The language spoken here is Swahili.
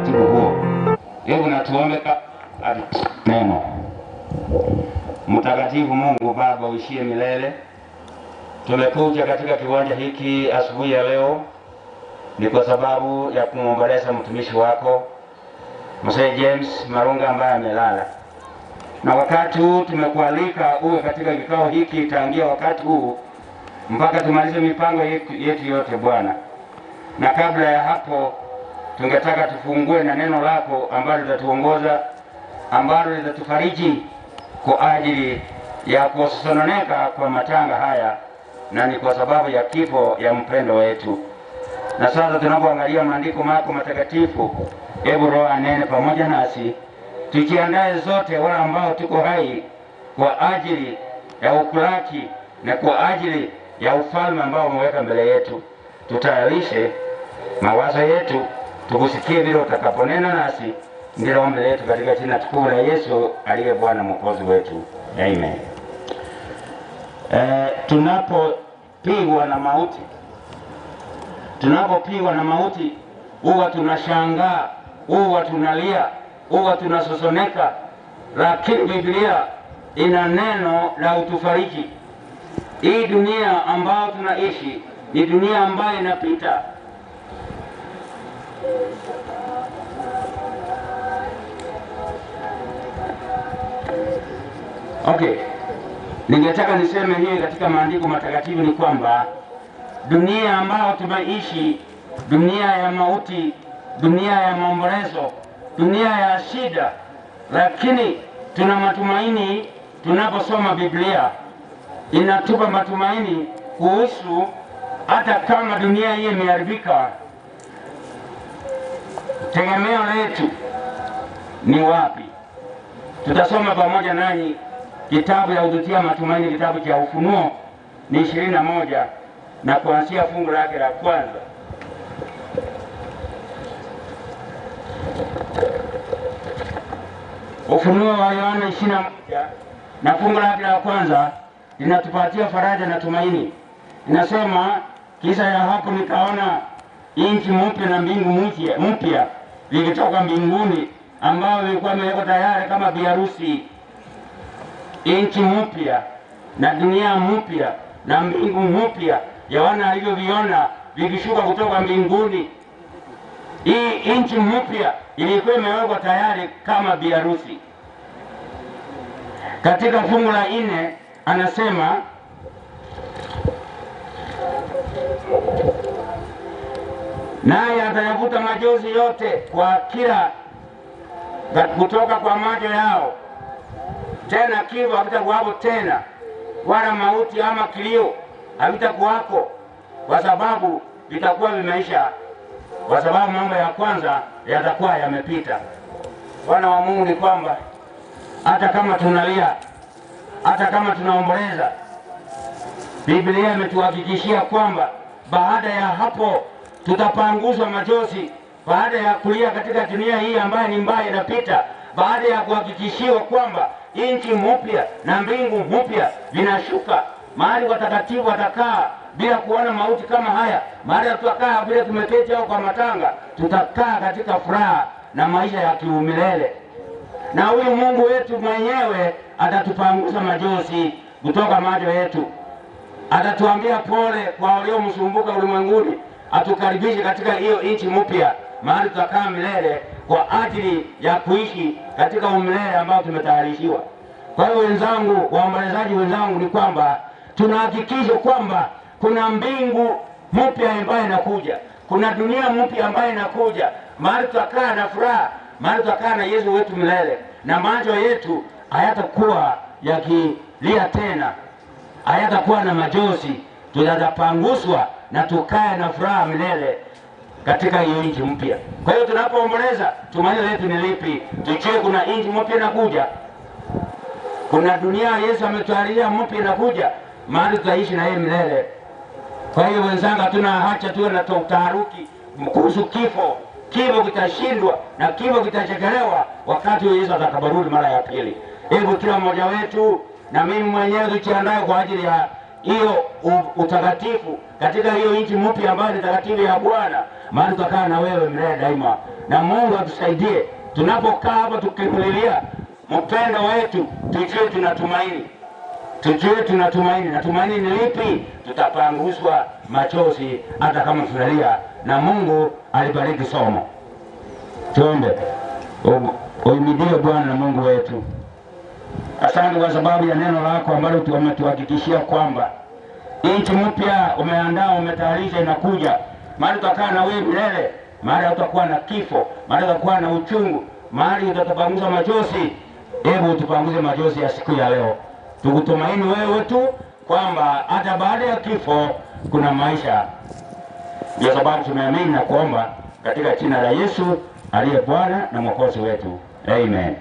utaratibu huo. Hebu na tuombe neno. Mtakatifu Mungu Baba uishie milele, tumekuja katika kiwanja hiki asubuhi ya leo ni kwa sababu ya kumwomboleza mtumishi wako Mzee James Marunga ambaye amelala. Na wakati huu tumekualika uwe katika kikao hiki tangia wakati huu mpaka tumalize mipango yetu yote Bwana. Na kabla ya hapo tungetaka tufungue na neno lako ambalo litatuongoza, ambalo litatufariji kwa ajili ya kusononeka kwa matanga haya, na ni kwa sababu ya kifo ya mpendo wetu. Na sasa tunapoangalia maandiko yako matakatifu, hebu Roho anene pamoja nasi, tujiandae zote wale ambao tuko hai kwa ajili ya ukulaki na kwa ajili ya ufalme ambao umeweka mbele yetu. Tutayarishe mawazo yetu, tukusikie vile utakaponena nasi. Ndilo ombi letu katika jina tukufu la Yesu aliye Bwana Mwokozi wetu. Amen. Tunapopigwa na mauti huwa tunashangaa, huwa tunalia, huwa tunasosoneka, lakini Biblia ina neno la utufariji. Hii dunia ambayo tunaishi ni dunia ambayo inapita. Okay. Ningetaka niseme hii katika maandiko matakatifu ni kwamba dunia ambayo tunaishi, dunia ya mauti, dunia ya maombolezo, dunia ya shida, lakini tuna matumaini. Tunaposoma Biblia inatupa matumaini kuhusu hata kama dunia hii imeharibika, tegemeo letu ni wapi? Tutasoma pamoja nanyi kitabu ya kututia matumaini, kitabu cha Ufunuo ni 21 na kuanzia fungu lake la kwanza. Ufunuo wa Yohana 21 na fungu lake la kwanza linatupatia faraja na tumaini. Inasema, kisha ya hapo nikaona nchi mpya na mbingu mpya vikitoka mbinguni, ambao vilikuwa vimewekwa tayari kama biharusi. Nchi mpya na dunia mpya na mbingu mpya, Yohana alivyoviona vikishuka kutoka mbinguni. Hii nchi mpya ilikuwa imewekwa tayari kama biharusi. Katika fungu la 4 anasema, naye atayafuta machozi yote kwa kila kutoka kwa macho yao, tena kifo hakitakuwako tena, wala mauti ama kilio havitakuwako, kwa sababu vitakuwa vimeisha, kwa sababu mambo ya kwanza yatakuwa yamepita. Bwana wa Mungu ni kwamba hata kama tunalia, hata kama tunaomboleza, Biblia imetuhakikishia kwamba baada ya hapo tutapanguzwa machozi. Baada ya kulia katika dunia hii ambayo ni mbaya inapita, baada ya kuhakikishiwa kwamba nchi mpya na mbingu mpya vinashuka, mahali watakatifu watakaa bila kuona mauti kama haya, mahali tutakaa bila tumeketi au kwa matanga, tutakaa katika furaha na maisha ya kiumilele. Na huyu Mungu wetu mwenyewe atatupanguza machozi kutoka macho yetu, atatuambia pole kwa waliomsumbuka ulimwenguni, atukaribishe katika hiyo nchi mpya, mahali tutakaa milele kwa ajili ya kuishi katika umilele ambao tumetayarishiwa. Kwa hiyo wenzangu, waombolezaji wenzangu, ni kwamba tunahakikisha kwamba kuna mbingu mpya ambayo inakuja, kuna dunia mpya ambayo inakuja, mahali tutakaa na furaha, mahali tutakaa na Yesu wetu milele, na macho yetu hayatakuwa yakilia tena, hayatakuwa na machozi. Tutapanguswa na tukae na furaha milele katika hiyo nchi mpya. Kwa hiyo tunapoomboleza, tumaini letu ni lipi? Tujue kuna nchi mpya inakuja, kuna dunia Yesu ametuahidia mpya inakuja, mahali tutaishi na yeye milele. Kwa hiyo wenzangu, hatuna haja tuwe na taharuki kuhusu kifo. Kifo kitashindwa na kifo kitachekelewa wakati Yesu atakaporudi mara ya pili. Hebu kila mmoja wetu na mimi mwenyewe tujiandae kwa ajili ya hiyo utakatifu katika hiyo nchi mpya ambayo ni takatifu ya Bwana, maana tutakaa na wewe milele daima. na Mungu atusaidie tunapokaa hapa tukimlilia mpendo wetu, tujue tunatumaini. Tujue tunatumaini. Na tumaini ni lipi? Tutapanguswa machozi hata kama tunalia, na Mungu alibariki somo. Tuombe. Uhimidiwe Bwana na Mungu wetu. Asante kwa sababu ya neno lako ambalo umetuhakikishia kwamba nchi mpya umeandaa, umetayarisha, inakuja. Mahali tutakaa na wewe milele, mahali utakuwa na kifo, mahali utakuwa na uchungu, mahali utatupanguza machozi. Hebu utupanguze machozi ya siku ya leo. Tukutumaini wewe tu kwamba hata baada ya kifo kuna maisha. Ndio sababu tumeamini na kuomba katika jina la Yesu aliye Bwana na Mwokozi wetu. Amen.